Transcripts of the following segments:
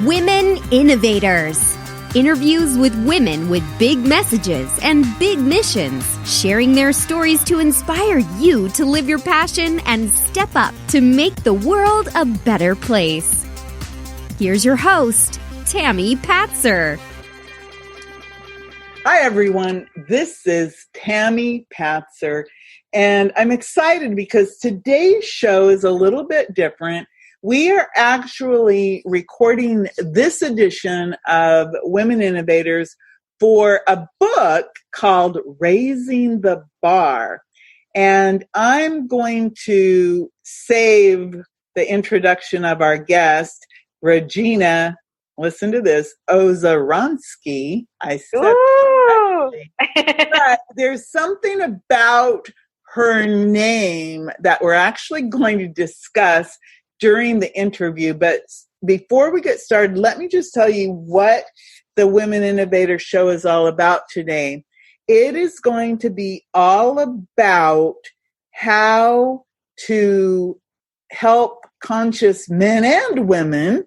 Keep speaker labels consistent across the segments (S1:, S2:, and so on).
S1: Women Innovators. Interviews with women with big messages and big missions, sharing their stories to inspire you to live your passion and step up to make the world a better place. Here's your host, Tammy Patzer.
S2: Hi, everyone. This is Tammy Patzer, and I'm excited because today's show is a little bit different. We are actually recording this edition of Women Innovators for a book called Raising the Bar. And I'm going to save the introduction of our guest, Regena, listen to this, Ozeryansky. I said but there's something about her name that we're actually going to discuss during the interview. But before we get started, let me just tell you what the Women Innovator Show is all about today. It is going to be all about how to help conscious men and women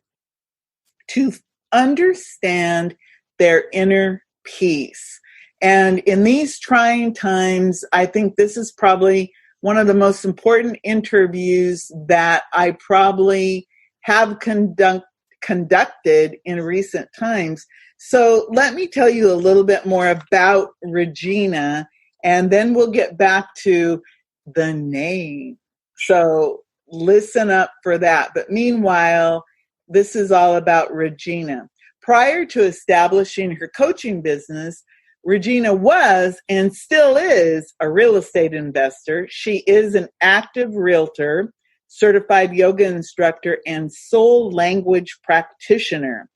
S2: to understand their inner peace. And in these trying times, I think this is probably one of the most important interviews that I probably have conducted in recent times. So let me tell you a little bit more about Regena, and then we'll get back to the name. So listen up for that. But meanwhile, this is all about Regena. Prior to establishing her coaching business, Regena was and still is a real estate investor. She is an active realtor, certified yoga instructor, and soul language practitioner.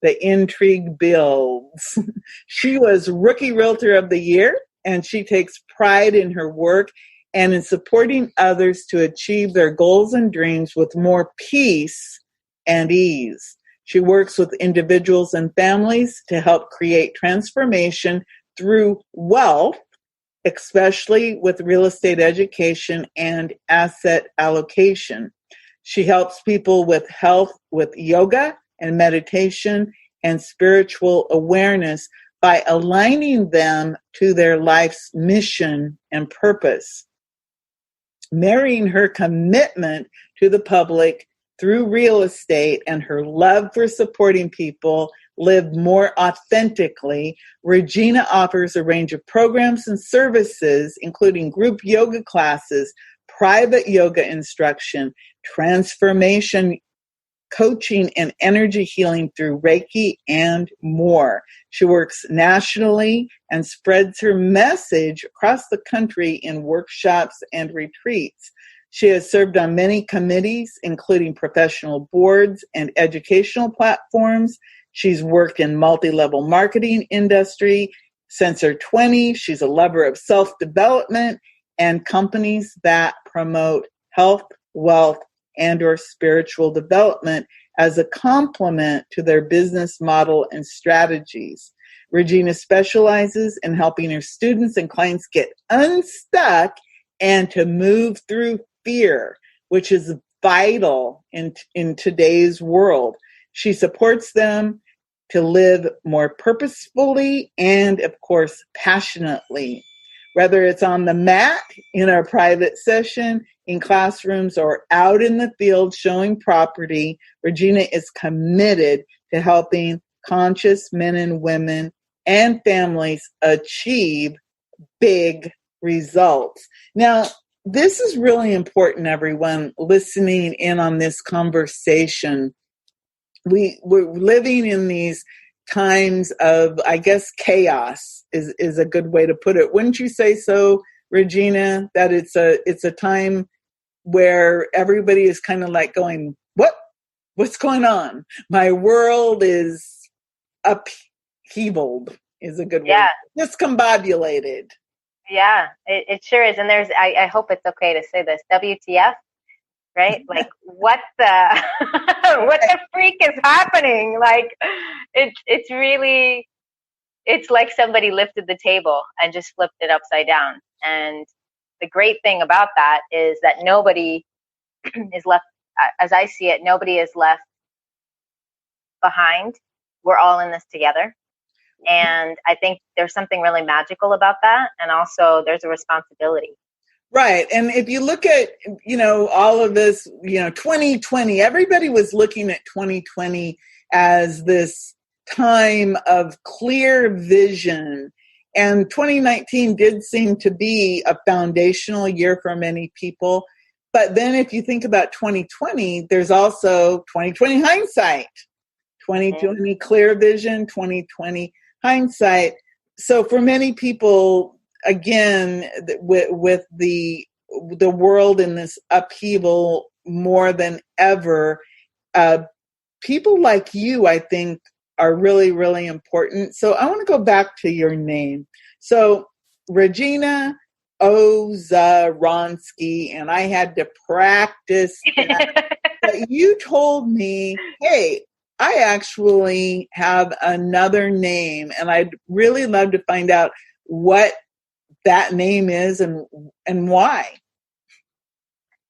S2: The intrigue builds. She was Rookie Realtor of the Year, and she takes pride in her work and in supporting others to achieve their goals and dreams with more peace and ease. She works with individuals and families to help create transformation through wealth, especially with real estate education and asset allocation. She helps people with health with yoga and meditation and spiritual awareness by aligning them to their life's mission and purpose. Marrying her commitment to the public through real estate and her love for supporting people live more authentically, Regena offers a range of programs and services, including group yoga classes, private yoga instruction, transformation coaching, and energy healing through Reiki, and more. She works nationally and spreads her message across the country in workshops and retreats. She has served on many committees, including professional boards and educational platforms. She's worked in multi-level marketing industry. Since her 20s, she's a lover of self-development and companies that promote health, wealth, and or spiritual development as a complement to their business model and strategies. Regena specializes in helping her students and clients get unstuck and to move through fear, which is vital in today's world. She supports them to live more purposefully and, of course, passionately. Whether it's on the mat, in our private session, in classrooms, or out in the field showing property, Regena is committed to helping conscious men and women and families achieve big results. Now, this is really important, everyone listening in on this conversation. We're living in these times of, I guess, chaos is a good way to put it. Wouldn't you say so, Regena, that it's a time where everybody is kind of like going, what's going on? My world is upheavaled is a good word. Discombobulated.
S3: Yeah, it sure is. And I hope it's okay to say this, WTF, right? Like, what the freak is happening? Like, it's really, it's like somebody lifted the table and just flipped it upside down. And the great thing about that is that nobody is left, as I see it, nobody is left behind. We're all in this together. And I think there's something really magical about that. And also there's a responsibility.
S2: Right. And if you look at, all of this, 2020, everybody was looking at 2020 as this time of clear vision. And 2019 did seem to be a foundational year for many people. But then if you think about 2020, there's also 2020 hindsight, 2020 clear vision, 2020 hindsight. So for many people, again, with the world in this upheaval more than ever, people like you, I think, are really, really important. So I want to go back to your name. So Regena Ozeryansky, and I had to practice that. But you told me, hey, I actually have another name, and I'd really love to find out what that name is and why.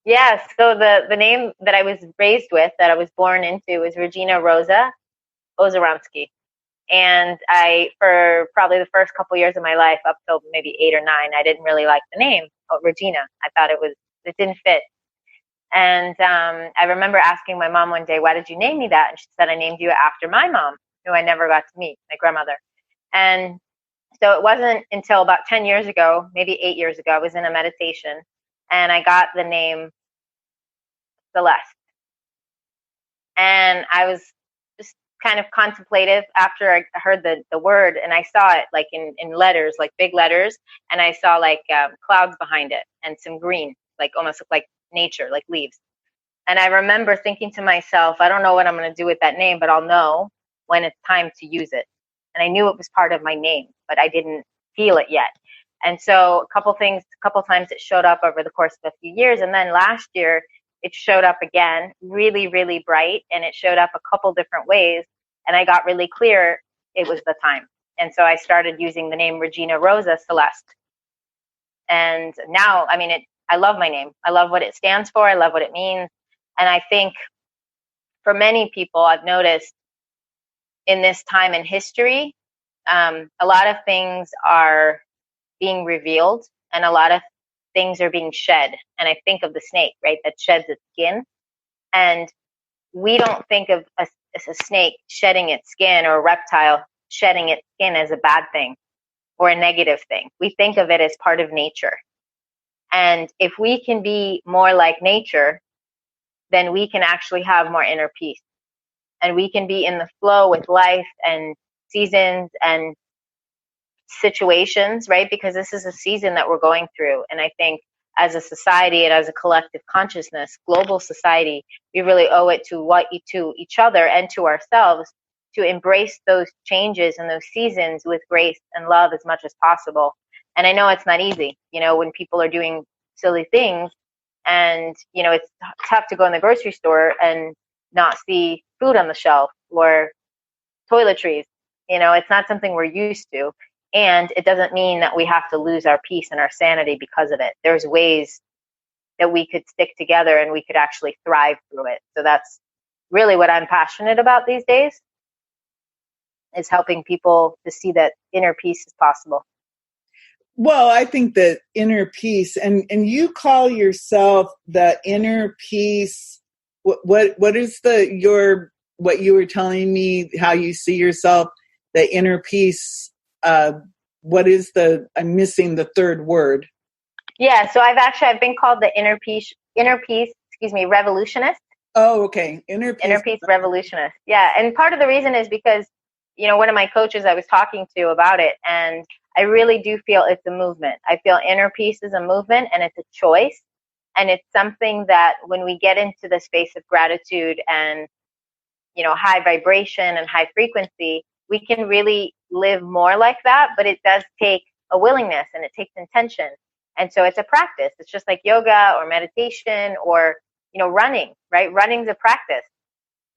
S3: Yeah, so the name that I was raised with, that I was born into, is Regena Rosa-Celeste Ozeryansky. And for probably the first couple years of my life, up till maybe 8 or 9, I didn't really like the name Regena. I thought it didn't fit. And I remember asking my mom one day, why did you name me that? And she said, I named you after my mom, who I never got to meet, my grandmother. And so it wasn't until about 10 years ago, maybe 8 years ago, I was in a meditation and I got the name Celeste. And I was just kind of contemplative after I heard the word, and I saw it like in letters, like big letters, and I saw like clouds behind it and some green, like almost like nature, like leaves. And I remember thinking to myself, I don't know what I'm going to do with that name, but I'll know when it's time to use it. And I knew it was part of my name, but I didn't feel it yet. And so a couple times it showed up over the course of a few years. And then last year it showed up again, really, really bright. And it showed up a couple different ways. And I got really clear it was the time. And so I started using the name Regena Rosa-Celeste. And now, I mean, I love my name. I love what it stands for. I love what it means. And I think for many people, I've noticed in this time in history, a lot of things are being revealed and a lot of things are being shed. And I think of the snake, right, that sheds its skin. And we don't think of a snake shedding its skin or a reptile shedding its skin as a bad thing or a negative thing. We think of it as part of nature. And if we can be more like nature, then we can actually have more inner peace. And we can be in the flow with life and seasons and situations, right? Because this is a season that we're going through. And I think as a society and as a collective consciousness, global society, we really owe it to each other and to ourselves to embrace those changes and those seasons with grace and love as much as possible. And I know it's not easy, when people are doing silly things and, it's tough to go in the grocery store and not see food on the shelf or toiletries. It's not something we're used to. And it doesn't mean that we have to lose our peace and our sanity because of it. There's ways that we could stick together and we could actually thrive through it. So that's really what I'm passionate about these days, is helping people to see that inner peace is possible.
S2: Well, I think that inner peace, and you call yourself the inner peace. What is what you were telling me, how you see yourself, the inner peace? I'm missing the third word. Yeah.
S3: So I've been called the inner peace, revolutionist.
S2: Oh, okay. Inner peace
S3: revolutionist. Yeah. And part of the reason is because, one of my coaches I was talking to about it, and I really do feel it's a movement. I feel inner peace is a movement and it's a choice. And it's something that when we get into the space of gratitude and, high vibration and high frequency, we can really live more like that. But it does take a willingness and it takes intention. And so it's a practice. It's just like yoga or meditation or, running, right? Running's a practice.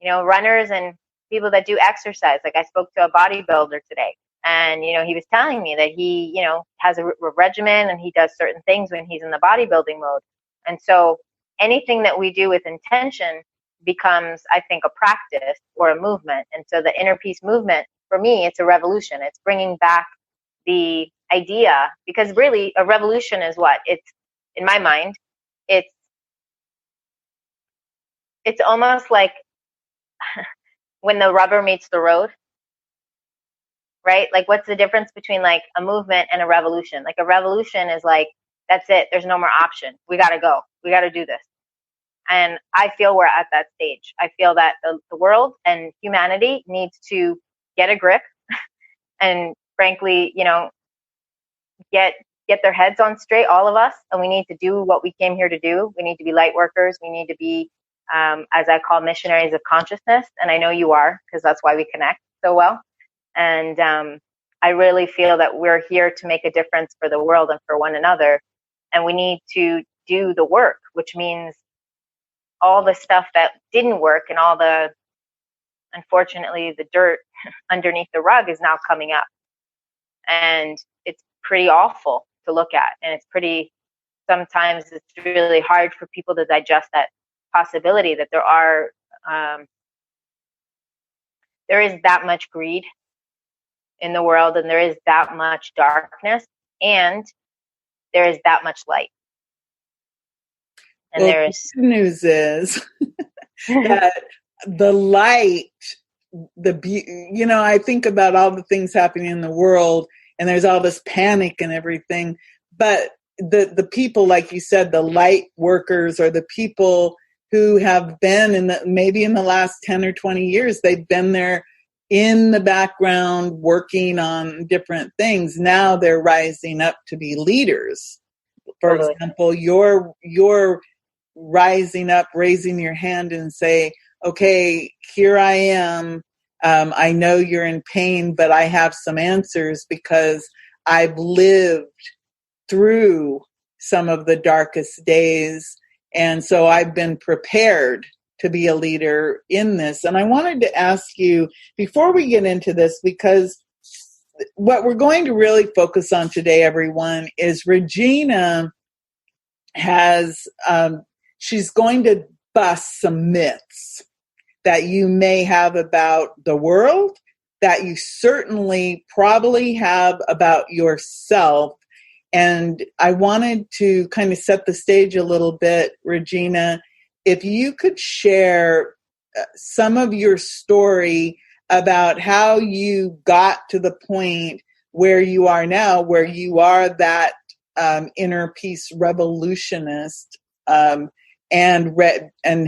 S3: Runners and people that do exercise. Like I spoke to a bodybuilder today. And, he was telling me that he, has a regimen and he does certain things when he's in the bodybuilding mode. And so anything that we do with intention, becomes, I think, a practice or a movement. And so the inner peace movement, for me, it's a revolution. It's bringing back the idea, because really a revolution is what? It's, in my mind, it's almost like when the rubber meets the road, right? Like, what's the difference between like a movement and a revolution? Like, a revolution is like, that's it. There's no more option. We got to go. We got to do this. And I feel we're at that stage. I feel that the world and humanity needs to get a grip and, frankly, get their heads on straight, all of us. And we need to do what we came here to do. We need to be light workers. We need to be, as I call, missionaries of consciousness. And I know you are, because that's why we connect so well. And I really feel that we're here to make a difference for the world and for one another. And we need to do the work, which means all the stuff that didn't work and all the, unfortunately, the dirt underneath the rug is now coming up. And it's pretty awful to look at. And it's pretty, sometimes it's really hard for people to digest that possibility that there is that much greed in the world, and there is that much darkness, and there is that much light. And
S2: well, the good news is that the light, I think about all the things happening in the world, and there's all this panic and everything, but the people, like you said, the light workers, or the people who have been maybe in the last 10 or 20 years, they've been there in the background working on different things. Now they're rising up to be leaders. For example, you're rising up, raising your hand and say, okay, here I am. I know you're in pain, but I have some answers because I've lived through some of the darkest days. And so I've been prepared to be a leader in this. And I wanted to ask you, before we get into this, because what we're going to really focus on today, everyone, is Regena has, she's going to bust some myths that you may have about the world, that you certainly probably have about yourself. And I wanted to kind of set the stage a little bit, Regena, if you could share some of your story about how you got to the point where you are now, where you are that inner peace revolutionist, and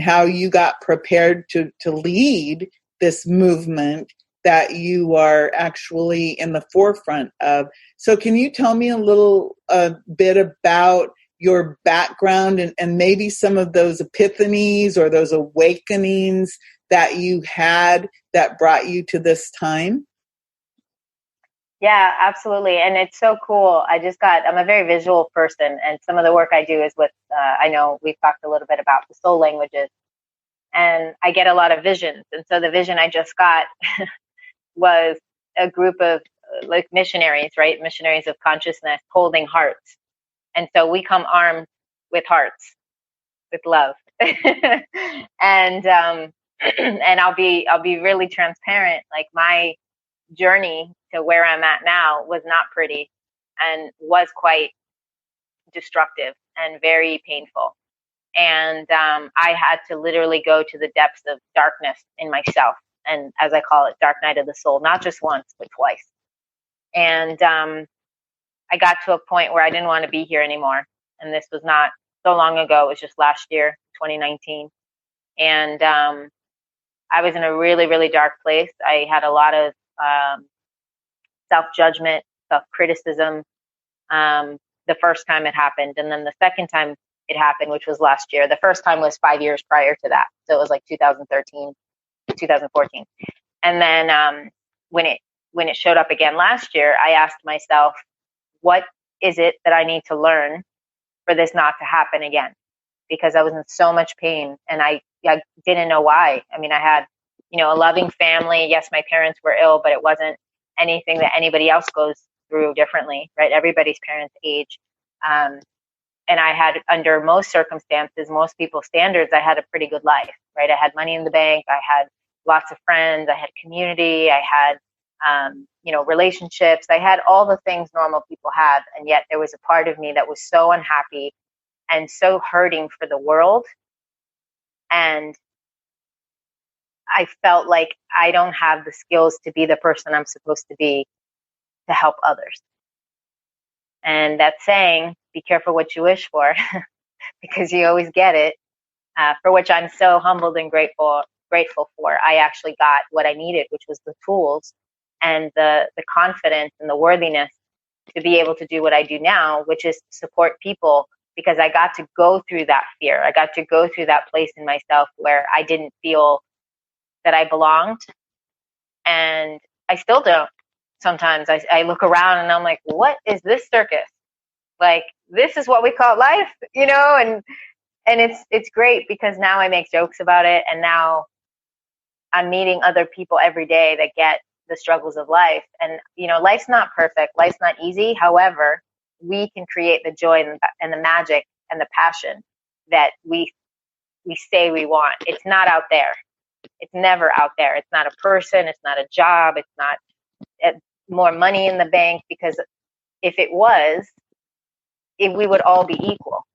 S2: how you got prepared to lead this movement that you are actually in the forefront of. So can you tell me a little bit about your background and maybe some of those epiphanies or those awakenings that you had that brought you to this time?
S3: Yeah, absolutely. And it's so cool. I'm a very visual person, and some of the work I do is with, I know we've talked a little bit about the soul languages, and I get a lot of visions. And so the vision I just got was a group of like missionaries, right? Missionaries of consciousness holding hearts. And so we come armed with hearts, with love. And I'll be really transparent. Like, my journey to where I'm at now was not pretty and was quite destructive and very painful. And I had to literally go to the depths of darkness in myself. And as I call it, dark night of the soul, not just once, but twice. And I got to a point where I didn't want to be here anymore. And this was not so long ago. It was just last year, 2019. And I was in a really, really dark place. I had a lot of self-judgment, self-criticism the first time it happened. And then the second time it happened, which was last year. The first time was 5 years prior to that. So it was like 2013, 2014. And then when it showed up again last year, I asked myself, what is it that I need to learn for this not to happen again? Because I was in so much pain and I didn't know why. I mean, I had, a loving family. Yes, my parents were ill, but it wasn't anything that anybody else goes through differently, right? Everybody's parents age. and I had, under most circumstances, most people's standards, I had a pretty good life, right? I had money in the bank. I had lots of friends. I had community. I had, relationships. I had all the things normal people have. And yet there was a part of me that was so unhappy and so hurting for the world. And I felt like I don't have the skills to be the person I'm supposed to be to help others. And that saying, be careful what you wish for, because you always get it, for which I'm so humbled and grateful for. I actually got what I needed, which was the tools and the confidence and the worthiness to be able to do what I do now, which is support people, because I got to go through that fear. I got to go through that place in myself where I didn't feel that I belonged. And I still don't. Sometimes I look around and I'm like, what is this circus? Like, this is what we call life, and it's great because now I make jokes about it. And now I'm meeting other people every day that get the struggles of life. And, life's not perfect. Life's not easy. However, we can create the joy and the magic and the passion that we say we want. It's not out there. It's never out there. It's not a person. It's not a job. It's not more money in the bank, because if it was, we would all be equal,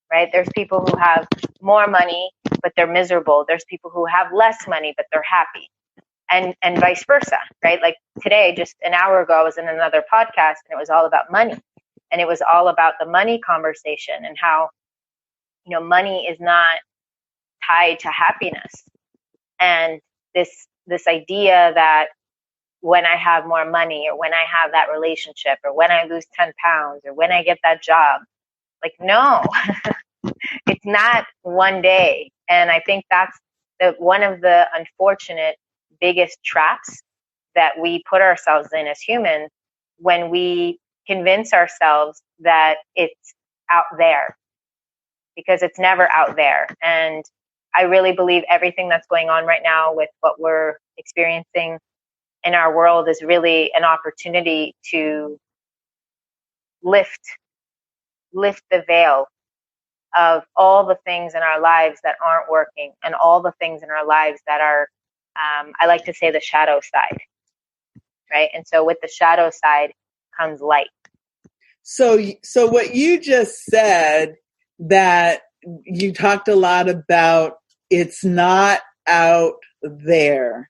S3: right? There's people who have more money, but they're miserable. There's people who have less money, but they're happy, and vice versa, right? Like today, just an hour ago, I was in another podcast and it was all about money, and it was all about the money conversation and how, money is not tied to happiness. And this idea that when I have more money, or when I have that relationship, or when I lose 10 pounds, or when I get that job, like, no, it's not one day. And I think that's one of the unfortunate biggest traps that we put ourselves in as humans, when we convince ourselves that it's out there, because it's never out there. And I really believe everything that's going on right now with what we're experiencing in our world is really an opportunity to lift the veil of all the things in our lives that aren't working, and all the things in our lives that are, I like to say, the shadow side, right? And so with the shadow side comes light.
S2: So what you just said, that you talked a lot about, it's not out there.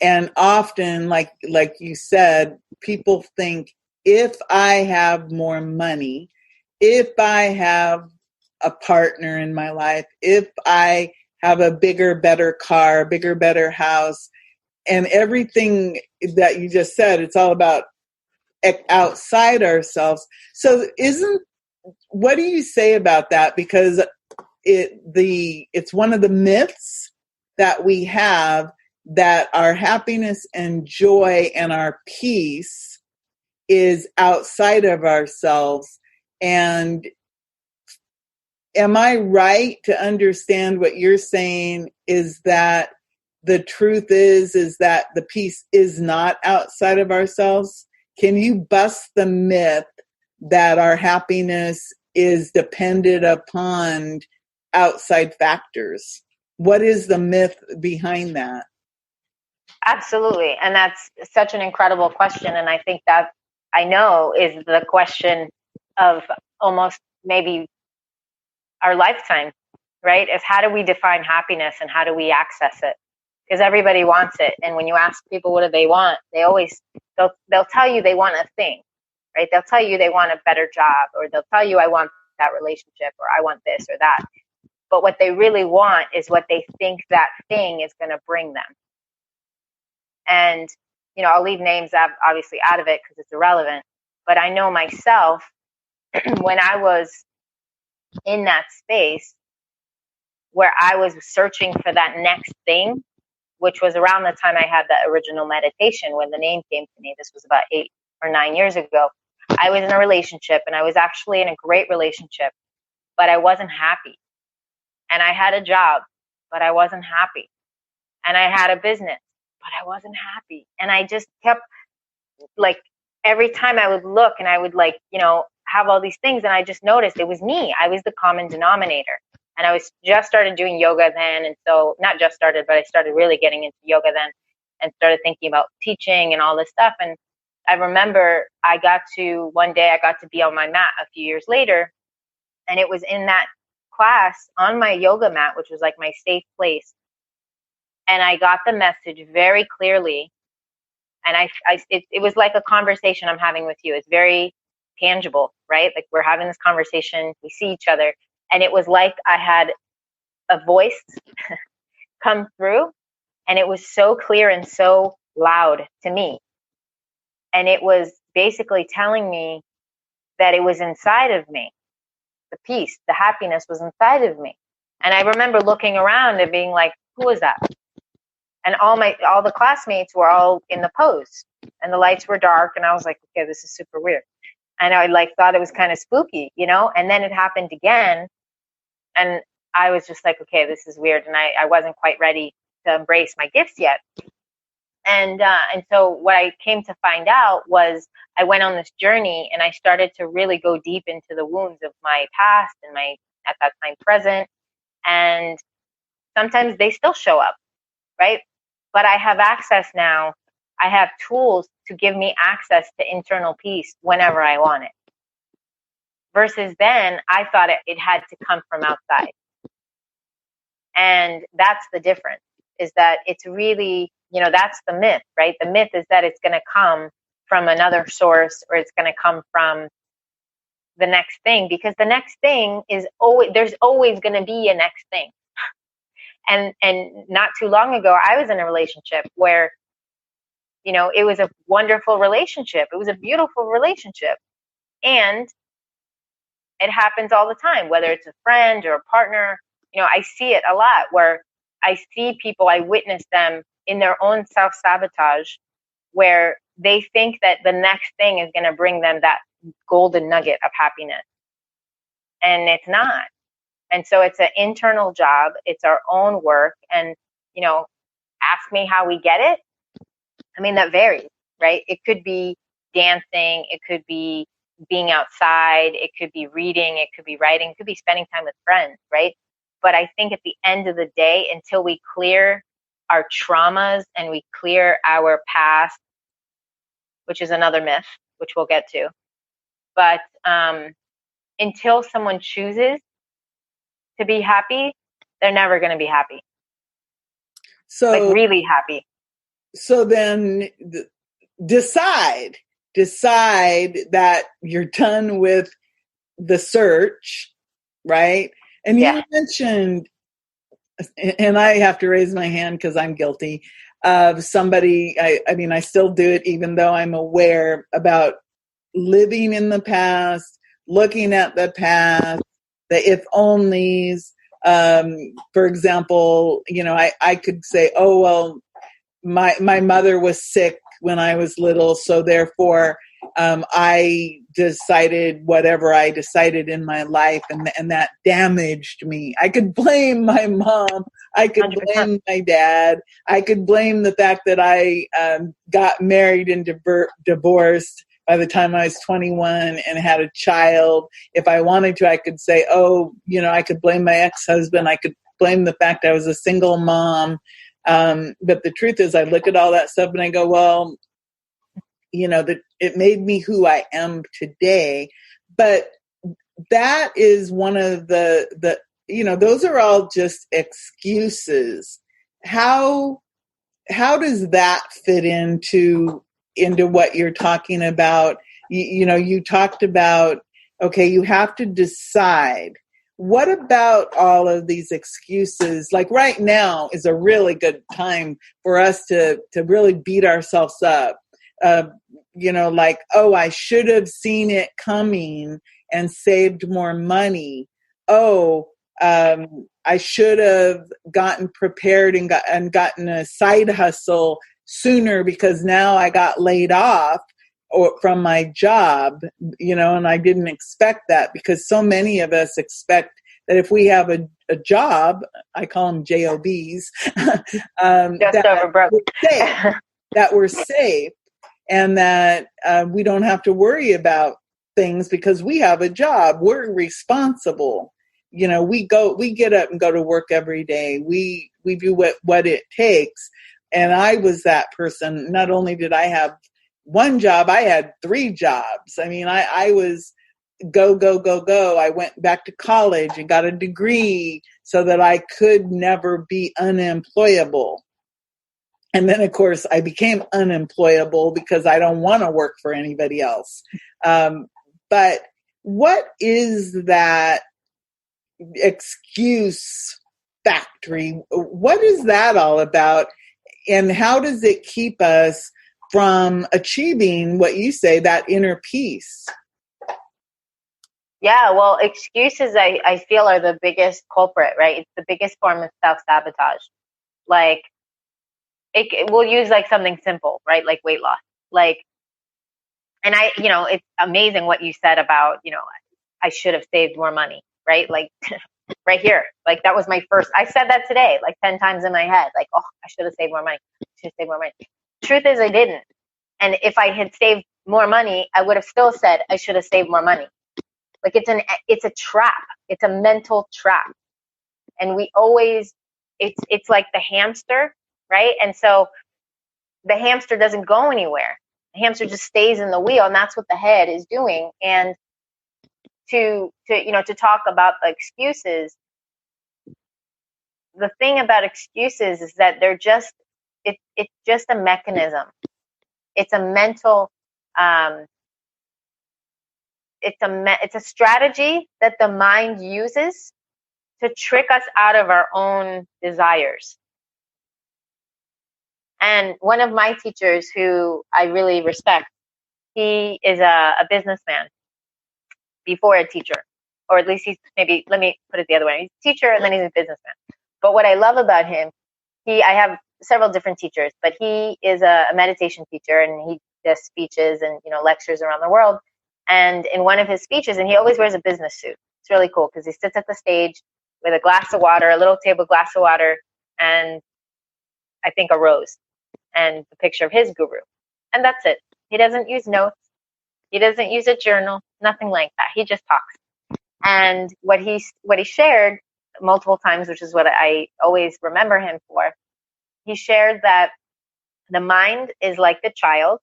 S2: And often, like you said, people think, if I have more money, if I have a partner in my life, if I have a bigger, better car, bigger, better house, and everything that you just said, it's all about outside ourselves. So what do you say about that? Because it's one of the myths that we have, that our happiness and joy and our peace is outside of ourselves. And am I right to understand what you're saying is that the truth is that the peace is not outside of ourselves? Can you bust the myth that our happiness is dependent upon outside factors? What is the myth behind that?
S3: Absolutely. And that's such an incredible question. And I think that, I know, is the question of almost maybe our lifetime, right? Is how do we define happiness and how do we access it? Because everybody wants it. And when you ask people what do they want, they'll tell you they want a thing, right? They'll tell you they want a better job, or they'll tell you I want that relationship, or I want this or that. But what they really want is what they think that thing is going to bring them. And, I'll leave names obviously out of it because it's irrelevant. But I know myself, when I was in that space where I was searching for that next thing, which was around the time I had the original meditation, when the name came to me. This was about 8 or 9 years ago. I was in a relationship, and I was actually in a great relationship, but I wasn't happy. And I had a job, but I wasn't happy. And I had a business, but I wasn't happy. And I just kept every time I would look and I would like, have all these things, and I just noticed it was me. I was the common denominator. And I was just started doing yoga then. And so not just started, but I started really getting into yoga then and started thinking about teaching and all this stuff. And I remember one day I got to be on my mat a few years later. And it was in that class on my yoga mat, which was like my safe place. And I got the message very clearly. And it was like a conversation I'm having with you. It's very tangible, right? Like we're having this conversation, we see each other. And it was like I had a voice come through, and it was so clear and so loud to me. And it was basically telling me that it was inside of me. The peace, the happiness was inside of me. And I remember looking around and being like, who was that? And all the classmates were all in the pose, and the lights were dark. And I was like, okay, this is super weird. And I thought it was kind of spooky, and then it happened again. And I was just like, okay, this is weird. And I wasn't quite ready to embrace my gifts yet. And so what I came to find out was I went on this journey, and I started to really go deep into the wounds of my past and my, at that time, present. And sometimes they still show up, right? But I have access now. I have tools to give me access to internal peace whenever I want it. Versus then, I thought it had to come from outside. And that's the difference, is that it's really, that's the myth, right? The myth is that it's going to come from another source, or it's going to come from the next thing, because the next thing is there's always going to be a next thing. And not too long ago, I was in a relationship where, it was a wonderful relationship. It was a beautiful relationship. And it happens all the time, whether it's a friend or a partner. I see it a lot where I see people, I witness them in their own self-sabotage, where they think that the next thing is going to bring them that golden nugget of happiness. And it's not. And so it's an internal job. It's our own work. And, ask me how we get it. I mean, that varies, right? It could be dancing. It could be being outside. It could be reading. It could be writing. It could be spending time with friends, right? But I think at the end of the day, until we clear our traumas and we clear our past, which is another myth, which we'll get to, but until someone chooses to be happy, they're never going to be happy.
S2: So,
S3: like really happy.
S2: So then decide that you're done with the search, right? And you mentioned, and I have to raise my hand because I'm guilty of somebody, I still do it even though I'm aware about living in the past, looking at the past, the if onlys. For example, I could say, oh, well, my mother was sick when I was little, so therefore I decided whatever I decided in my life, and that damaged me. I could blame my mom. I could 100%. Blame my dad. I could blame the fact that I got married and divorced by the time I was 21 and had a child. If I wanted to, I could say, oh, I could blame my ex-husband. I could blame the fact I was a single mom. But the truth is, I look at all that stuff and I go, well, that it made me who I am today. But that is one of the those are all just excuses. How does that fit into what you're talking about? You talked about, okay, you have to decide. What about all of these excuses? Like right now is a really good time for us to really beat ourselves up. Like, oh, I should have seen it coming and saved more money. Oh, I should have gotten prepared and gotten a side hustle sooner because now I got laid off from my job, and I didn't expect that, because so many of us expect that if we have a job, I call them JOBs,
S3: just over broke,
S2: that we're safe. and that we don't have to worry about things because we have a job. We're responsible. You know, we get up and go to work every day. We do what it takes. And I was that person. Not only did I have one job, I had 3 jobs. I mean, I was go. I went back to college and got a degree so that I could never be unemployable. And then, of course, I became unemployable because I don't want to work for anybody else. But what is that excuse factory? What is that all about? And how does it keep us from achieving what you say, that inner peace?
S3: Yeah, well, excuses I feel are the biggest culprit, right? It's the biggest form of self-sabotage. Like, we'll use like something simple, right? Like weight loss. Like, and it's amazing what you said about, I should have saved more money, right? Like right here. Like that was my first, I said that today, like 10 times in my head, like, oh, I should have saved more money. I should have saved more money. Truth is I didn't. And if I had saved more money, I would have still said I should have saved more money. Like it's a trap. It's a mental trap. And we always, it's like the hamster, right? And so the hamster doesn't go anywhere. The hamster just stays in the wheel, and that's what the head is doing. And to talk about the excuses, the thing about excuses is that they're just, it's just a mechanism. It's a mental, it's a strategy that the mind uses to trick us out of our own desires. And one of my teachers who I really respect, he is a businessman before a teacher, or at least maybe let me put it the other way. He's a teacher and then he's a businessman. But what I love about him, I have several different teachers, but he is a meditation teacher, and he does speeches and, lectures around the world. And in one of his speeches, and he always wears a business suit. It's really cool because he sits at the stage with a glass of water, a little table glass of water, and I think a rose and the picture of his guru. And that's it. He doesn't use notes. He doesn't use a journal, nothing like that. He just talks. And what he shared multiple times, which is what I always remember him for, he shared that the mind is like the child,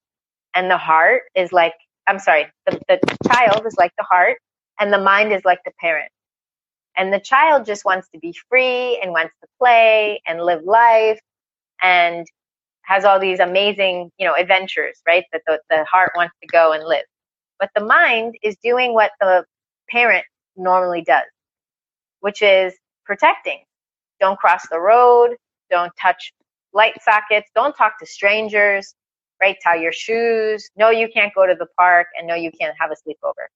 S3: and the heart is like, the child is like the heart, and the mind is like the parent. And the child just wants to be free and wants to play and live life and has all these amazing, adventures, right? That the heart wants to go and live. But the mind is doing what the parent normally does, which is protecting. Don't cross the road. Don't touch light sockets. Don't talk to strangers, right? Tie your shoes. No, you can't go to the park. And no, you can't have a sleepover,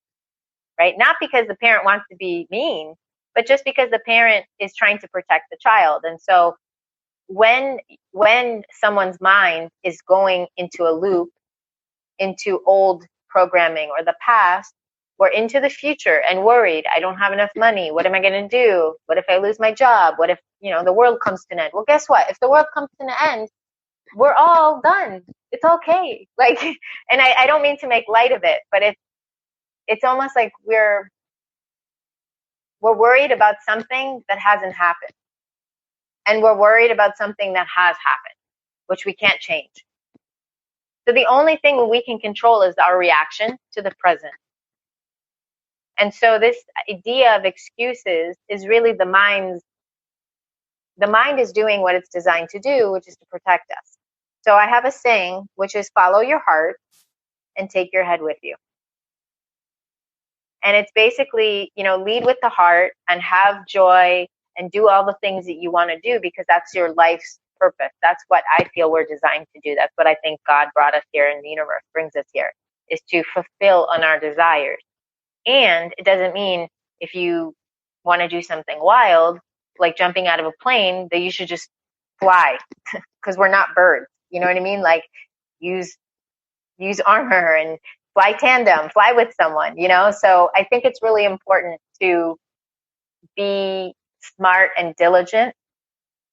S3: right? Not because the parent wants to be mean, but just because the parent is trying to protect the child. And so when someone's mind is going into a loop, into old programming or the past, or into the future and worried, I don't have enough money. What am I going to do? What if I lose my job? What if, the world comes to an end? Well, guess what? If the world comes to an end, we're all done. It's okay. Like, and I don't mean to make light of it, but it's almost like we're worried about something that hasn't happened. And we're worried about something that has happened, which we can't change. So the only thing we can control is our reaction to the present. And so this idea of excuses is really the mind is doing what it's designed to do, which is to protect us. So I have a saying, which is follow your heart and take your head with you. And it's basically, lead with the heart and have joy and do all the things that you want to do because that's your life's purpose. That's what I feel we're designed to do. That's what I think God brought us here in the universe, brings us here, is to fulfill on our desires. And it doesn't mean if you want to do something wild, like jumping out of a plane, that you should just fly because we're not birds. You know what I mean? Like use armor and fly tandem, fly with someone, So I think it's really important to be smart and diligent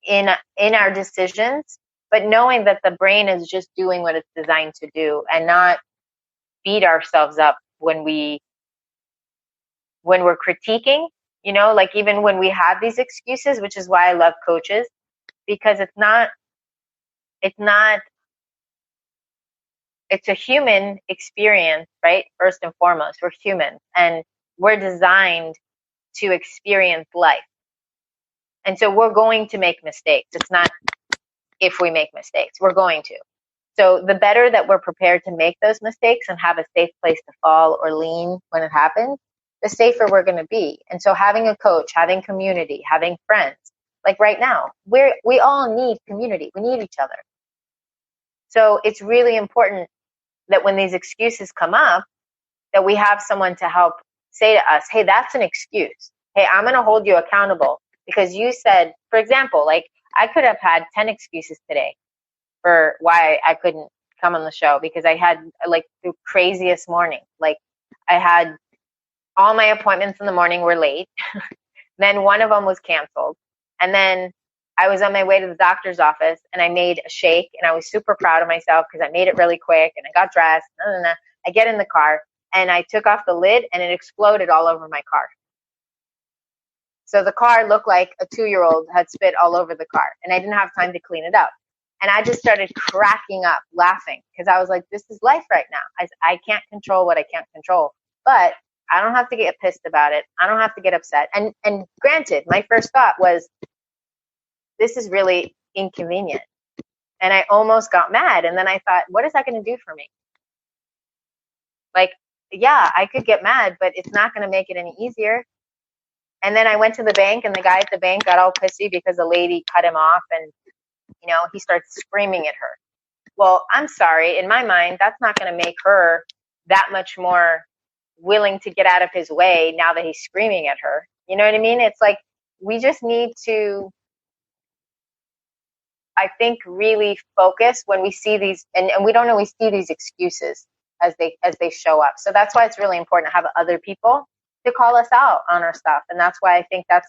S3: in our decisions but knowing that the brain is just doing what it's designed to do, and not beat ourselves up when we're critiquing, like even when we have these excuses, which is why I love coaches, because it's a human experience, right? First and foremost, we're humans and we're designed to experience life. And so we're going to make mistakes. It's not if we make mistakes, we're going to. So the better that we're prepared to make those mistakes and have a safe place to fall or lean when it happens, the safer we're going to be. And so having a coach, having community, having friends, like right now, we all need community. We need each other. So it's really important that when these excuses come up, that we have someone to help say to us, hey, that's an excuse. Hey, I'm going to hold you accountable because you said, for example, like I could have had 10 excuses today for why I couldn't come on the show, because I had like the craziest morning. Like I had all my appointments in the morning were late. Then one of them was canceled. And then I was on my way to the doctor's office and I made a shake and I was super proud of myself because I made it really quick and I got dressed. I get in the car and I took off the lid and it exploded all over my car. So the car looked like a 2-year-old had spit all over the car and I didn't have time to clean it up. And I just started cracking up laughing because I was like, this is life right now. I can't control what I can't control, but I don't have to get pissed about it. I don't have to get upset. And granted, my first thought was, this is really inconvenient. And I almost got mad. And then I thought, what is that going to do for me? Like, yeah, I could get mad, but it's not going to make it any easier. And then I went to the bank and the guy at the bank got all pissy because the lady cut him off and, he starts screaming at her. Well, I'm sorry. In my mind, that's not going to make her that much more willing to get out of his way now that he's screaming at her. You know what I mean? It's like, we just need to, I think, really focus when we see these, and we don't always see these excuses as they show up. So that's why it's really important to have other people to call us out on our stuff. And that's why I think that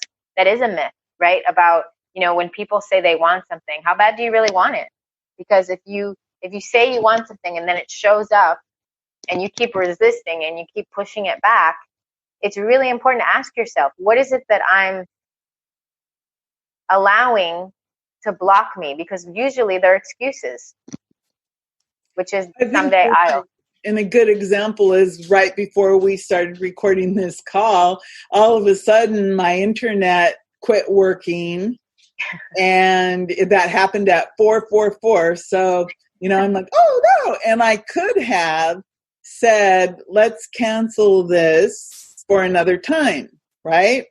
S3: is a myth, right? About, when people say they want something, how bad do you really want it? Because if you say you want something and then it shows up and you keep resisting and you keep pushing it back, it's really important to ask yourself, what is it that I'm allowing to block me? Because usually they're excuses, which is someday I'll.
S2: And a good example is right before we started recording this call, all of a sudden my internet quit working. And that happened at 4:44. So, I'm like, oh no. And I could have said, let's cancel this for another time, right?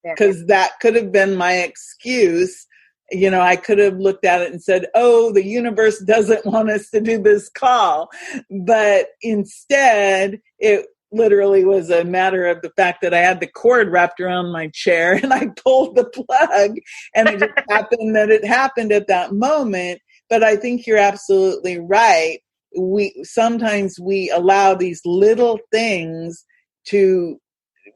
S2: Because that could have been my excuse. I could have looked at it and said, oh, the universe doesn't want us to do this call. But instead, it literally was a matter of the fact that I had the cord wrapped around my chair and I pulled the plug and it just happened that it happened at that moment. But I think you're absolutely right. Sometimes we allow these little things to,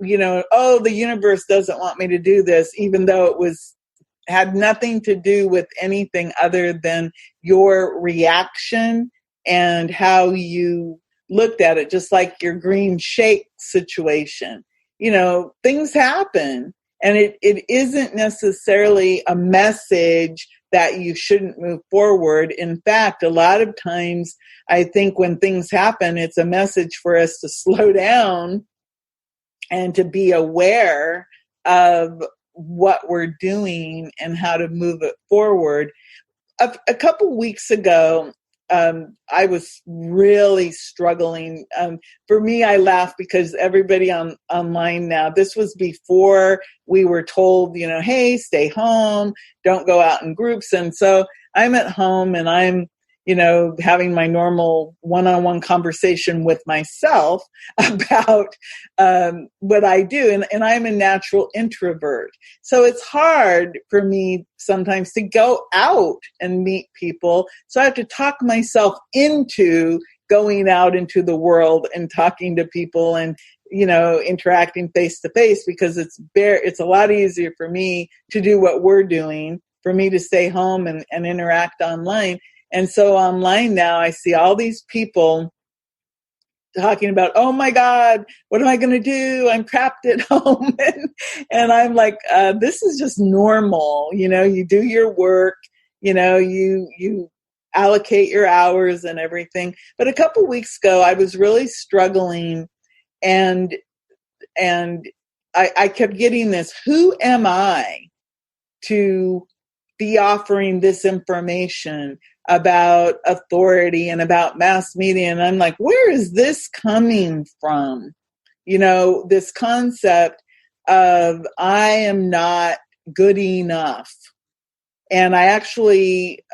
S2: oh, the universe doesn't want me to do this, even though it had nothing to do with anything other than your reaction and how you looked at it, just like your green shake situation. Things happen and it isn't necessarily a message that you shouldn't move forward. In fact, a lot of times I think when things happen, it's a message for us to slow down and to be aware of what we're doing and how to move it forward. A couple weeks ago, I was really struggling. For me, I laugh because everybody online now, this was before we were told, hey, stay home, don't go out in groups. And so I'm at home and I'm, having my normal one-on-one conversation with myself about what I do. And I'm a natural introvert. So it's hard for me sometimes to go out and meet people. So I have to talk myself into going out into the world and talking to people and, interacting face to face, because it's a lot easier for me to do what we're doing for me to stay home and interact online. And so online now I see all these people talking about, oh my God, what am I going to do? I'm trapped at home. And I'm like, this is just normal. You do your work, you allocate your hours and everything. But a couple weeks ago, I was really struggling, and I kept getting this, who am I to be offering this information about authority and about mass media? And I'm like, where is this coming from? This concept of I am not good enough. And I actually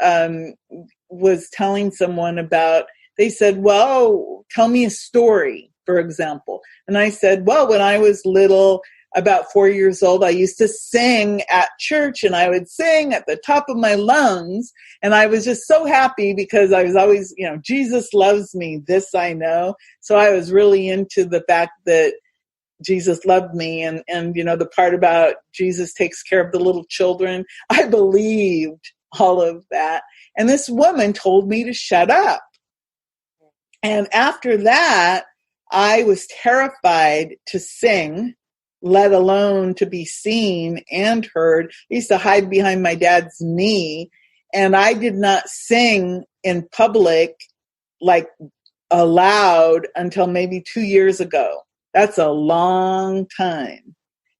S2: was telling someone about, they said, well, tell me a story, for example. And I said, well, when I was little, about 4 years old, I used to sing at church, and I would sing at the top of my lungs. And I was just so happy because I was always, Jesus loves me, this I know. So I was really into the fact that Jesus loved me. And the part about Jesus takes care of the little children, I believed all of that. And this woman told me to shut up. And after that, I was terrified to sing, let alone to be seen and heard. I used to hide behind my dad's knee, and I did not sing in public, like aloud, until maybe 2 years ago. That's a long time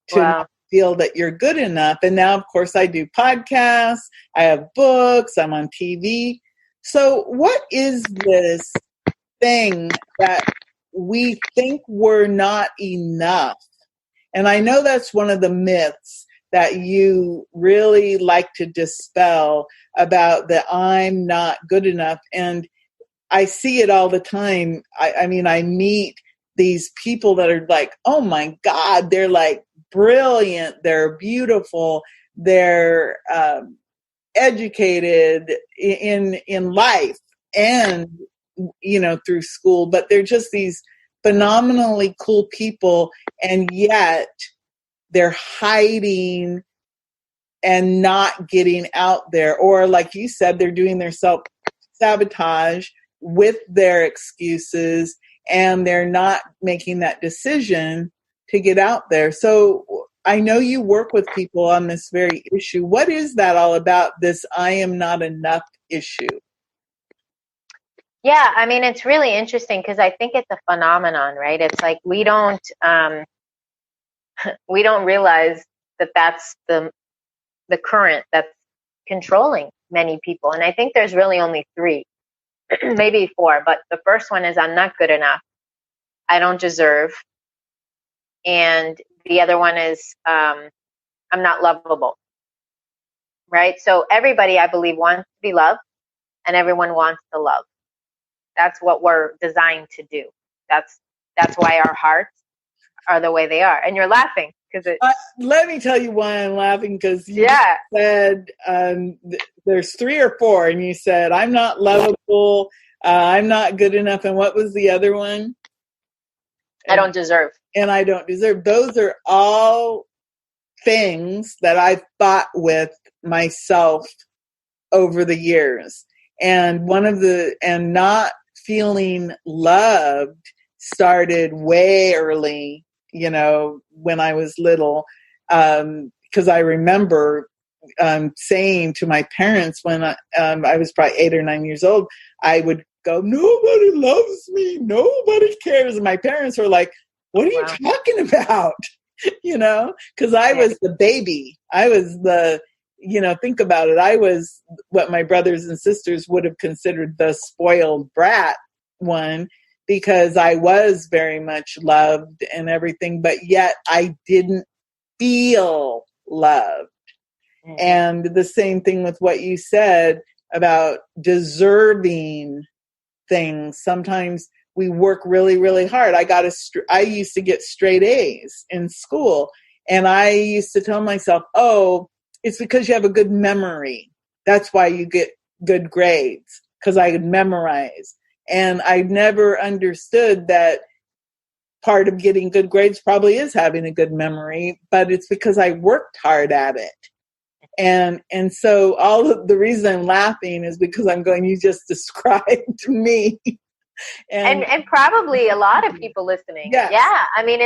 S2: to feel that you're good enough. And now, of course, I do podcasts, I have books, I'm on TV. So what is this thing that we think we're not enough? And I know that's one of the myths that you really like to dispel, about that I'm not good enough. And I see it all the time. I mean, I meet these people that are like, oh my God, they're like brilliant, they're beautiful, they're educated in life and, through school, but they're just these phenomenally cool people, and yet they're hiding and not getting out there. Or like you said, they're doing their self-sabotage with their excuses, and they're not making that decision to get out there. So I know you work with people on this very issue. What is that all about, this I am not enough issue?
S3: Yeah, I mean, it's really interesting because I think it's a phenomenon, right? It's like we don't realize that that's the current that's controlling many people. And I think there's really only three, maybe four. But the first one is I'm not good enough, I don't deserve, and the other one is I'm not lovable, right? So everybody, I believe, wants to be loved, and everyone wants to love. That's what we're designed to do. That's why our hearts are the way they are. And you're laughing because
S2: let me tell you why I'm laughing, because you said there's three or four, and you said I'm not lovable, I'm not good enough, and what was the other one?
S3: I don't deserve.
S2: And I don't deserve. Those are all things that I've fought with myself over the years. And not feeling loved started way early, when I was little. Because I remember saying to my parents when I was probably 8 or 9 years old, I would go, nobody loves me, nobody cares. And my parents were like, what are you talking about? Because I was the baby. I was the, think about it. I was what my brothers and sisters would have considered the spoiled brat one, because I was very much loved and everything, but yet I didn't feel loved. Mm-hmm. And the same thing with what you said about deserving things. Sometimes we work really, really hard. I used to get straight A's in school, and I used to tell myself, oh, it's because you have a good memory. That's why you get good grades, because I could memorize. And I never understood that part of getting good grades probably is having a good memory, but it's because I worked hard at it. And so all of the reason I'm laughing is because I'm going, you just described me.
S3: And probably a lot of people listening.
S2: Yes.
S3: Yeah. I mean,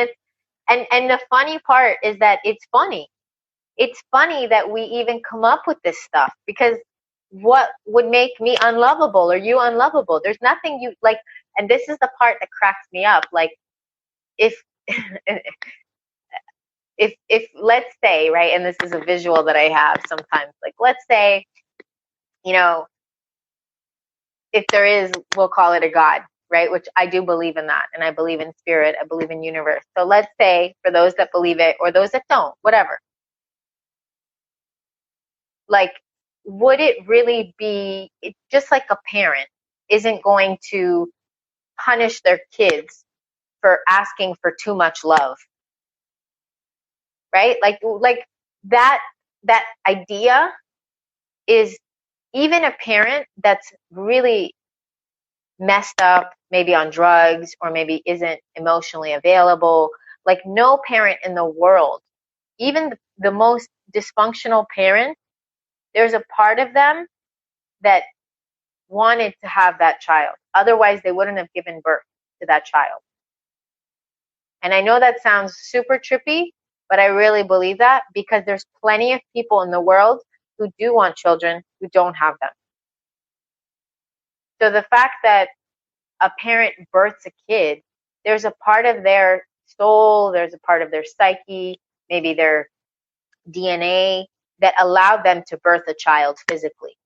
S3: and the funny part is that it's funny. It's funny that we even come up with this stuff, because what would make me unlovable or you unlovable? There's nothing you like. And this is the part that cracks me up. Like, if if let's say, right, and this is a visual that I have sometimes, like, let's say, if there is, we'll call it a God, right? Which I do believe in that. And I believe in spirit. I believe in universe. So let's say, for those that believe it or those that don't, whatever, like, would it really be just like a parent isn't going to punish their kids for asking for too much love, right? Like that idea is, even a parent that's really messed up, maybe on drugs, or maybe isn't emotionally available, like, no parent in the world, even the most dysfunctional parent, there's a part of them that wanted to have that child. Otherwise, they wouldn't have given birth to that child. And I know that sounds super trippy, but I really believe that, because there's plenty of people in the world who do want children who don't have them. So the fact that a parent births a kid, there's a part of their soul, there's a part of their psyche, maybe their DNA, that allowed them to birth a child physically.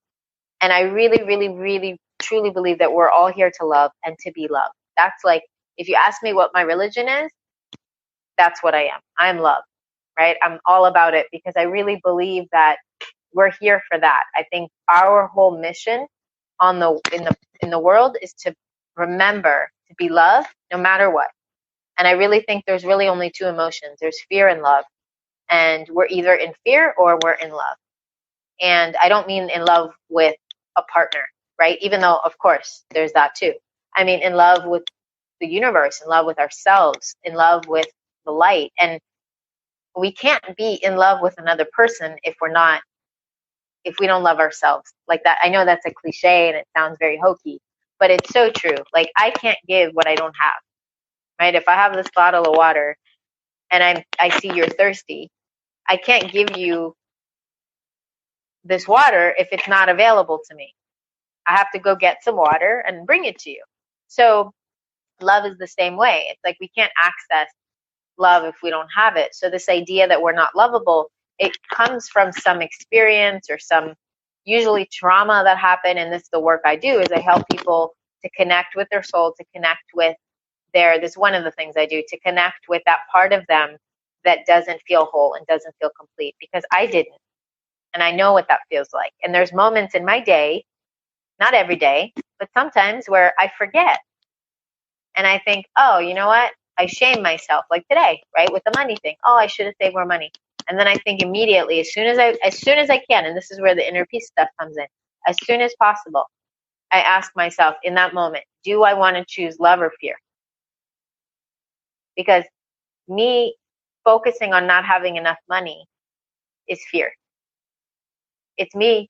S3: And I really, really, really, truly believe that we're all here to love and to be loved. That's like, if you ask me what my religion is, that's what I am. I'm love, right? I'm all about it, because I really believe that we're here for that. I think our whole mission in the world is to remember to be loved no matter what. And I really think there's really only two emotions. There's fear and love. And we're either in fear or we're in love. And I don't mean in love with a partner, right? Even though, of course, there's that too. I mean in love with the universe, in love with ourselves, in love with the light. And we can't be in love with another person if we don't love ourselves like that. I know that's a cliche and it sounds very hokey, but it's so true. Like, I can't give what I don't have, right? If I have this bottle of water and I see you're thirsty, I can't give you this water if it's not available to me. I have to go get some water and bring it to you. So love is the same way. It's like, we can't access love if we don't have it. So this idea that we're not lovable, it comes from some experience or some usually trauma that happened. And this is the work I do, is I help people to connect with their soul, to connect with this is one of the things I do, to connect with that part of them that doesn't feel whole and doesn't feel complete, because I didn't. And I know what that feels like. And there's moments in my day, not every day, but sometimes, where I forget. And I think, oh, you know what? I shame myself, like today, right? With the money thing. Oh, I should have saved more money. And then I think immediately, as soon as I can, and this is where the inner peace stuff comes in, as soon as possible, I ask myself in that moment, do I want to choose love or fear? Because me focusing on not having enough money is fear. It's me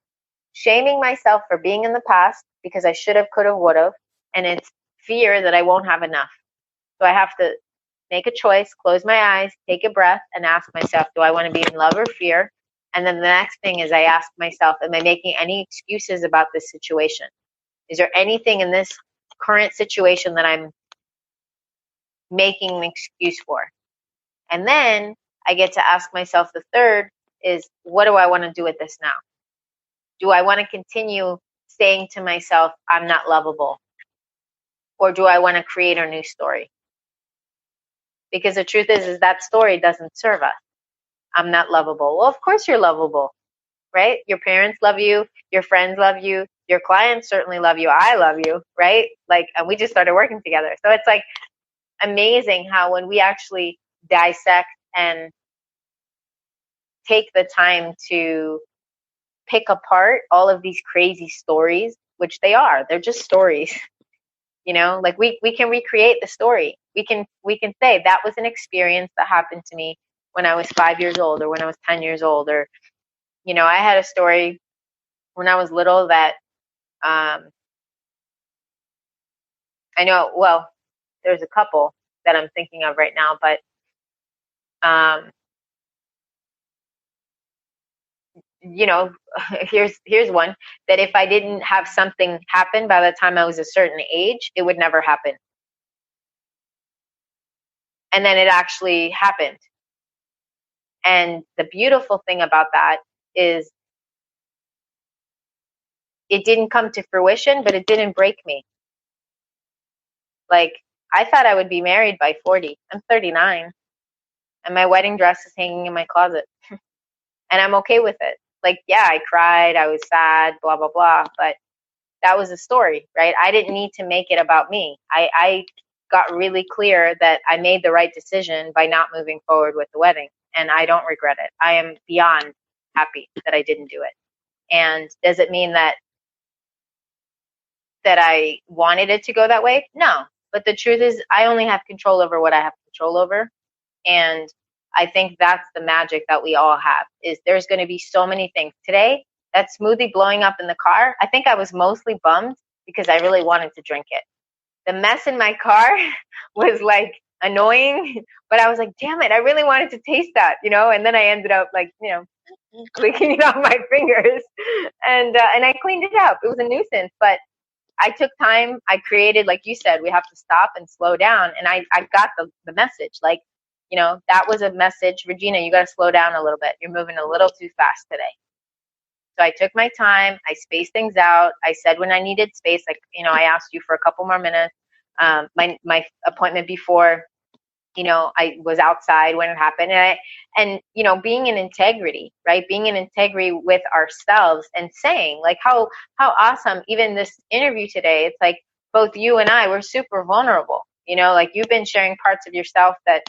S3: shaming myself for being in the past because I should have, could have, would have. And it's fear that I won't have enough. So I have to make a choice, close my eyes, take a breath, and ask myself, do I want to be in love or fear? And then the next thing is I ask myself, am I making any excuses about this situation? Is there anything in this current situation that I'm making an excuse for? And then I get to ask myself, the third is, what do I want to do with this now? Do I want to continue saying to myself, I'm not lovable? Or do I want to create a new story? Because the truth is that story doesn't serve us. I'm not lovable. Well, of course you're lovable, right? Your parents love you. Your friends love you. Your clients certainly love you. I love you, right? Like, and we just started working together. So it's like amazing how when we actually dissect and take the time to pick apart all of these crazy stories, which they are, they're just stories. Like we can recreate the story. We can say that was an experience that happened to me when I was 5 years old, or when I was 10 years old, or I had a story when I was little that I know, well, there's a couple that I'm thinking of right now, but here's one that if I didn't have something happen by the time I was a certain age, it would never happen. And then it actually happened. And the beautiful thing about that is it didn't come to fruition, but it didn't break me. Like, I thought I would be married by 40. I'm 39. And my wedding dress is hanging in my closet. And I'm okay with it. Like, yeah, I cried, I was sad, blah, blah, blah. But that was a story, right? I didn't need to make it about me. I got really clear that I made the right decision by not moving forward with the wedding. And I don't regret it. I am beyond happy that I didn't do it. And does it mean that I wanted it to go that way? No. But the truth is, I only have control over what I have control over. And I think that's the magic that we all have, is there's going to be so many things. Today, that smoothie blowing up in the car, I think I was mostly bummed because I really wanted to drink it. The mess in my car was like annoying, but I was like, damn it, I really wanted to taste that, and then I ended up like, clicking it off my fingers and I cleaned it up. It was a nuisance, but I took time. I created, like you said, we have to stop and slow down. And I got the message. Like, that was a message. Regena, you got to slow down a little bit. You're moving a little too fast today. So I took my time. I spaced things out. I said when I needed space, like, I asked you for a couple more minutes. My appointment before, I was outside when it happened. And being in integrity, right? Being in integrity with ourselves and saying like how awesome, even this interview today, it's like both you and I were super vulnerable, like you've been sharing parts of yourself that,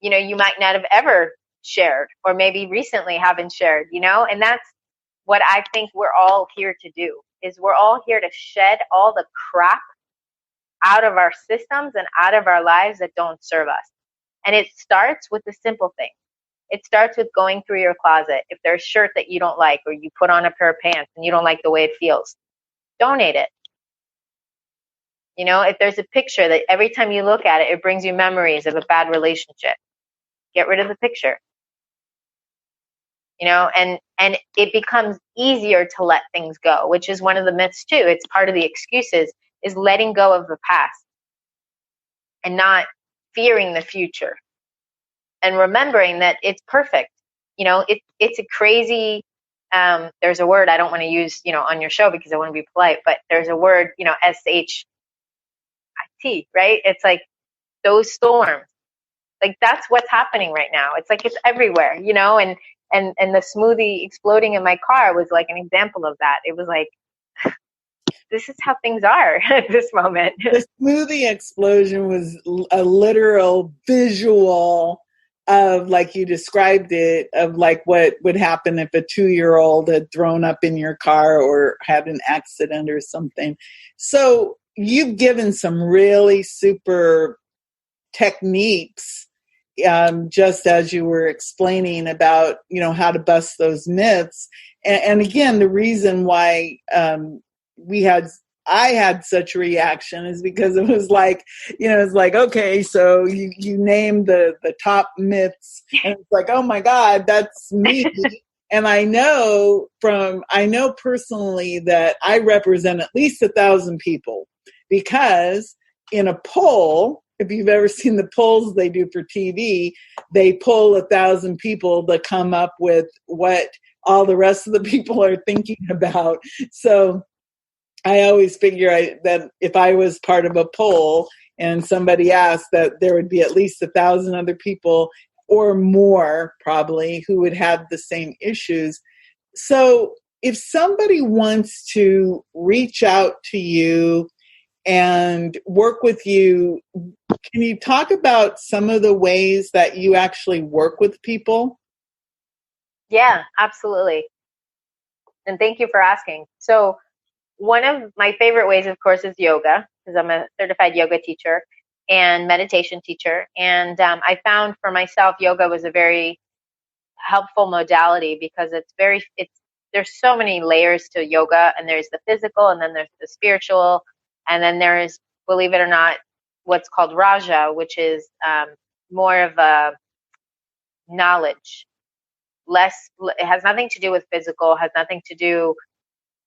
S3: you might not have ever shared, or maybe recently haven't shared, and that's what I think we're all here to do, is we're all here to shed all the crap out of our systems and out of our lives that don't serve us. And it starts with the simple thing. It starts with going through your closet. If there's a shirt that you don't like, or you put on a pair of pants and you don't like the way it feels, donate it. If there's a picture that every time you look at it, it brings you memories of a bad relationship, get rid of the picture. And it becomes easier to let things go, which is one of the myths too. It's part of the excuses, is letting go of the past and not fearing the future, and remembering that it's perfect. It's a crazy, there's a word I don't want to use, on your show because I want to be polite, but there's a word, SHIT, right? It's like those storms, like that's what's happening right now. It's like, it's everywhere, and the smoothie exploding in my car was like an example of that. It was like, this is how things are at this moment.
S2: The smoothie explosion was a literal visual of, like you described it, of like what would happen if a 2-year-old had thrown up in your car or had an accident or something. So you've given some really super techniques, just as you were explaining about, how to bust those myths. And again, the reason why I had such a reaction is because it was like, it's like, okay, so you named the top myths, and it's like, oh my God, that's me. And I know personally that I represent at least 1,000 people, because in a poll, if you've ever seen the polls they do for TV, they poll 1,000 people to come up with what all the rest of the people are thinking about. So I always figure that if I was part of a poll and somebody asked, that there would be at least 1,000 other people or more probably who would have the same issues. So if somebody wants to reach out to you and work with you, can you talk about some of the ways that you actually work with people?
S3: Yeah, absolutely. And thank you for asking. So one of my favorite ways, of course, is yoga, because I'm a certified yoga teacher and meditation teacher. And I found for myself, yoga was a very helpful modality because there's so many layers to yoga, and there's the physical, and then there's the spiritual, and then there is, believe it or not, what's called Raja, which is more of a knowledge, it has nothing to do with physical, has nothing to do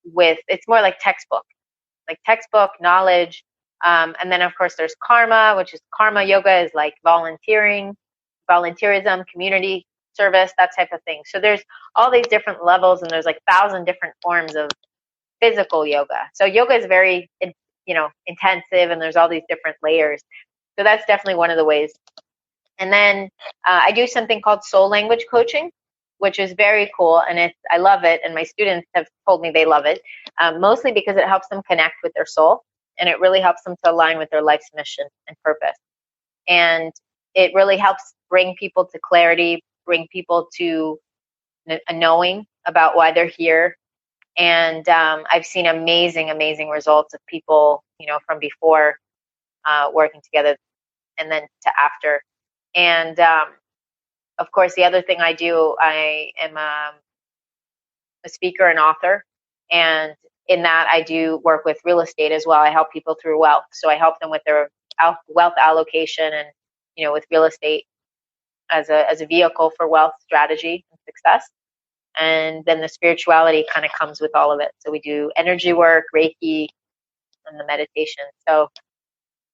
S3: with, it's more like textbook knowledge. And then of course there's karma, which is karma yoga, is like volunteerism, community service, that type of thing. So there's all these different levels, and there's like 1,000 different forms of physical yoga. So yoga is very, intensive, and there's all these different layers. So that's definitely one of the ways. And then I do something called soul language coaching, which is very cool, and I love it, and my students have told me they love it, mostly because it helps them connect with their soul, and it really helps them to align with their life's mission and purpose. And it really helps bring people to clarity, bring people to a knowing about why they're here. And I've seen amazing, amazing results of people, from before working together and then to after. And of course, the other thing I do, I am a speaker and author. And in that, I do work with real estate as well. I help people through wealth. So I help them with their wealth allocation and, with real estate as a vehicle for wealth strategy and success. And then the spirituality kind of comes with all of it. So we do energy work, Reiki, and the meditation. So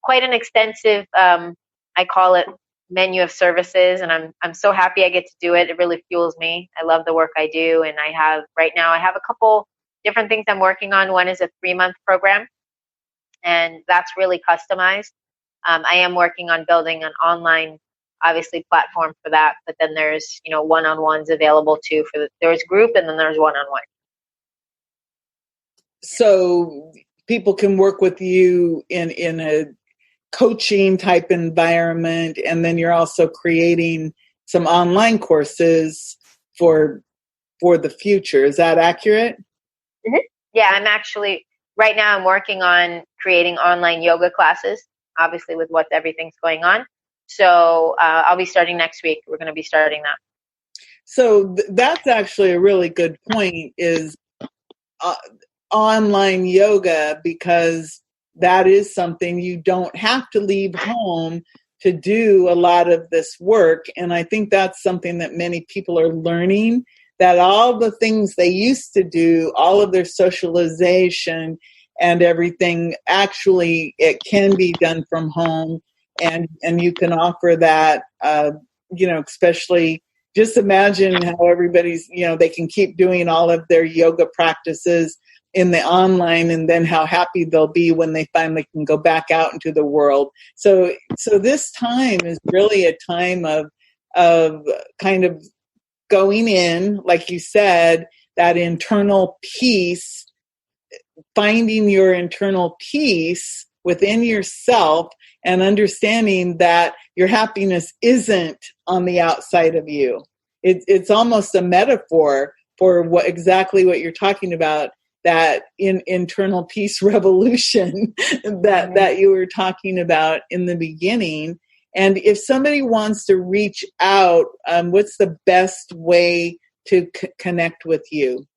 S3: quite an extensive, I call it, menu of services, and I'm so happy I get to do it. It really fuels me. I love the work I do, and right now I have a couple different things I'm working on. One is a 3-month program, and that's really customized. I am working on building an online, obviously, platform for that, but then there's one-on-ones available too. There's group, and then there's one-on-one.
S2: So people can work with you in a coaching type environment, and then you're also creating some online courses for the future. Is that accurate?
S3: Mm-hmm. Yeah, I'm actually right now I'm working on creating online yoga classes, obviously with everything's going on. So I'll be starting next week. We're going to be starting that.
S2: So that's actually a really good point, is online yoga, because that is something you don't have to leave home to do a lot of this work. And I think that's something that many people are learning, that all the things they used to do, all of their socialization and everything, actually it can be done from home. And you can offer that, especially just imagine how everybody's, they can keep doing all of their yoga practices in the online, and then how happy they'll be when they finally can go back out into the world. So this time is really a time of kind of going in, like you said, that internal peace, finding your internal peace within yourself, and understanding that your happiness isn't on the outside of you. It's almost a metaphor for exactly what you're talking about, that internal peace revolution that you were talking about in the beginning. And if somebody wants to reach out, what's the best way to connect with you?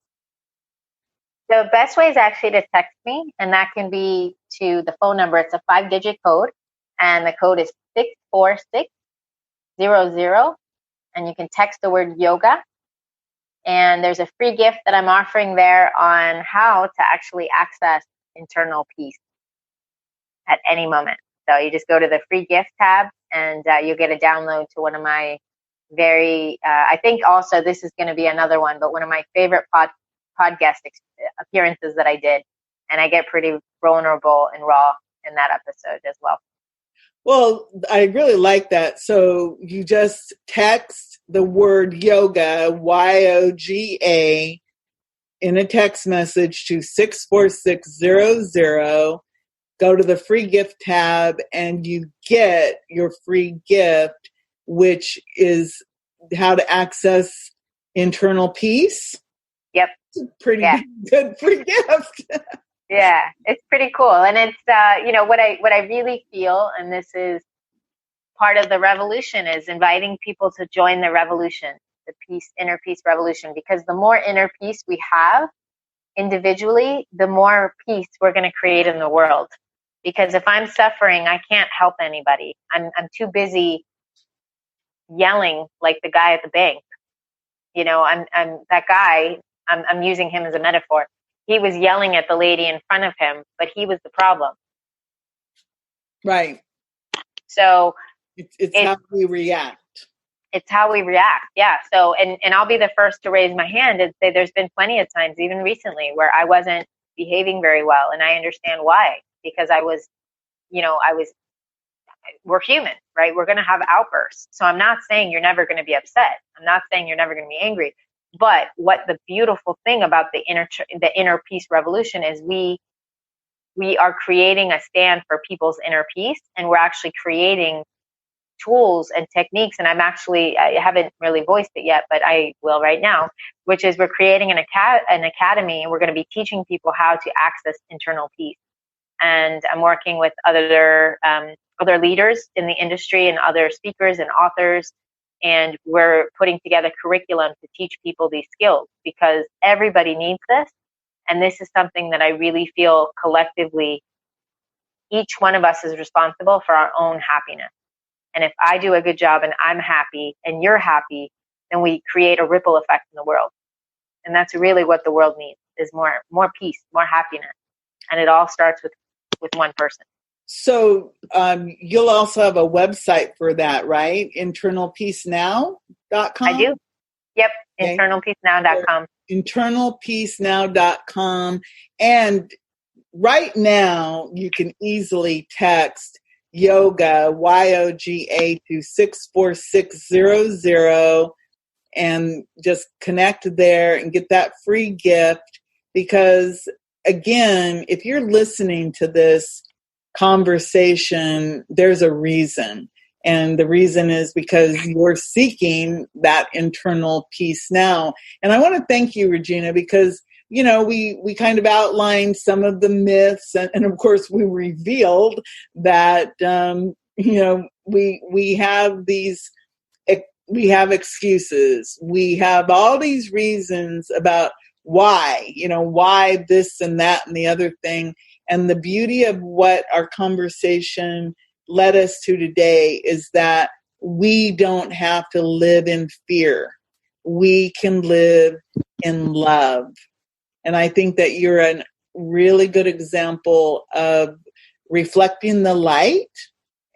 S3: The best way is actually to text me, and that can be to the phone number. It's a 5-digit code, and the code is 64600, and you can text the word yoga. And there's a free gift that I'm offering there on how to actually access internal peace at any moment. So you just go to the free gift tab, and you'll get a download to one of my I think also this is going to be another one, but one of my favorite podcast appearances that I did. And I get pretty vulnerable and raw in that episode as well.
S2: Well, I really like that. So you just text the word yoga, YOGA, in a text message to 64600. Go to the free gift tab, and you get your free gift, which is how to access internal peace.
S3: Yep.
S2: It's a pretty good free gift.
S3: Yeah, it's pretty cool. And it's, what I really feel, and this is part of the revolution, is inviting people to join the revolution. the inner peace revolution, because the more inner peace we have individually, the more peace we're going to create in the world. Because if I'm suffering, I can't help anybody. I'm too busy yelling like the guy at the bank. I'm that guy. I'm using him as a metaphor. He was yelling at the lady in front of him, but he was the problem.
S2: Right.
S3: So
S2: it's how we react.
S3: It's how we react. Yeah. So, and I'll be the first to raise my hand and say there's been plenty of times, even recently, where I wasn't behaving very well. And I understand why, because we're human, right? We're going to have outbursts. So I'm not saying you're never going to be upset. I'm not saying you're never going to be angry. But what the beautiful thing about the inner peace revolution is we are creating a stand for people's inner peace, and we're actually creating tools and techniques. And I haven't really voiced it yet, but I will right now, which is we're creating an academy, and we're going to be teaching people how to access internal peace. And I'm working with other leaders in the industry and other speakers and authors. And we're putting together curriculum to teach people these skills, because everybody needs this. And this is something that I really feel collectively, each one of us is responsible for our own happiness. And if I do a good job and I'm happy and you're happy, then we create a ripple effect in the world. And that's really what the world needs, is more peace, more happiness. And it all starts with one person.
S2: So you'll also have a website for that, right? internalpeacenow.com?
S3: I do. Yep. Okay. internalpeacenow.com.
S2: internalpeacenow.com. And right now you can easily text yoga, YOGA, to 64600 and just connect there and get that free gift. Because again, if you're listening to this conversation, there's a reason. And the reason is because you're seeking that internal peace now. And I want to thank you, Regena, because, we kind of outlined some of the myths. And of course, we revealed that, we have excuses. We have all these reasons about why this and that and the other thing. And the beauty of what our conversation led us to today is that we don't have to live in fear. We can live in love. And I think that you're a really good example of reflecting the light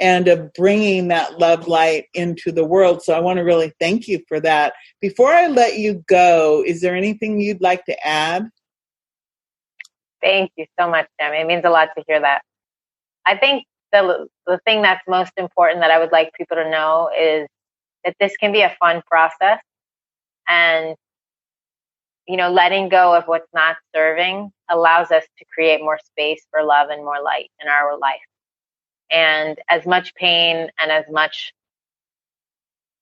S2: and of bringing that love light into the world. So I want to really thank you for that. Before I let you go, is there anything you'd like to add?
S3: Thank you so much, Tammy. It means a lot to hear that. I think the thing that's most important that I would like people to know is that this can be a fun process, and letting go of what's not serving allows us to create more space for love and more light in our life. And as much pain and as much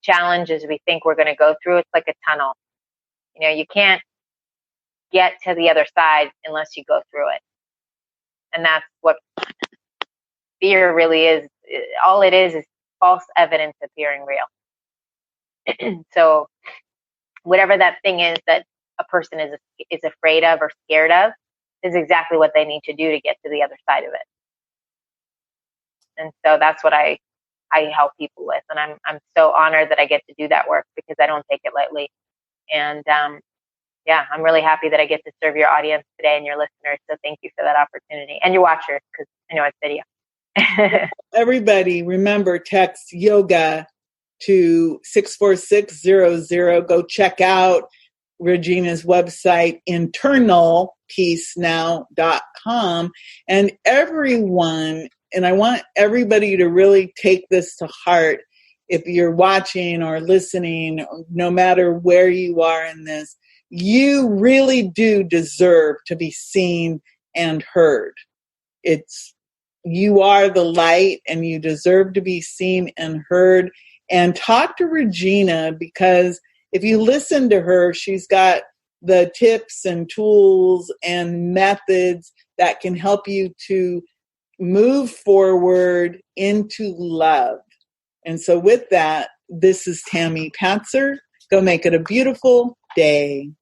S3: challenge as we think we're going to go through, it's like a tunnel. You can't get to the other side unless you go through it. And that's what fear really is. All it is false evidence appearing real. So whatever that thing is that a person is afraid of or scared of is exactly what they need to do to get to the other side of it. And so that's what I help people with. And I'm so honored that I get to do that work, because I don't take it lightly. And I'm really happy that I get to serve your audience today and your listeners. So thank you for that opportunity, and your watchers, because I know it's video.
S2: Everybody, remember, text yoga to 64600. Go check out Regena's website, internalpeacenow.com. And everyone, and I want everybody to really take this to heart. If you're watching or listening, no matter where you are in this, you really do deserve to be seen and heard. You are the light, and you deserve to be seen and heard. And talk to Regena, because if you listen to her, she's got the tips and tools and methods that can help you to move forward into love. And so with that, this is Tammy Patzer, Go make it a beautiful day.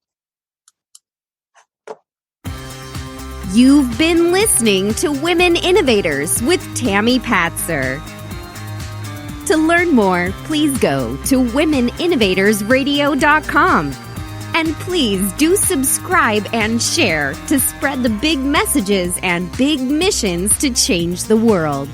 S1: You've been listening to Women Innovators with Tammy Patzer. To learn more, please go to womeninnovatorsradio.com. And please do subscribe and share to spread the big messages and big missions to change the world.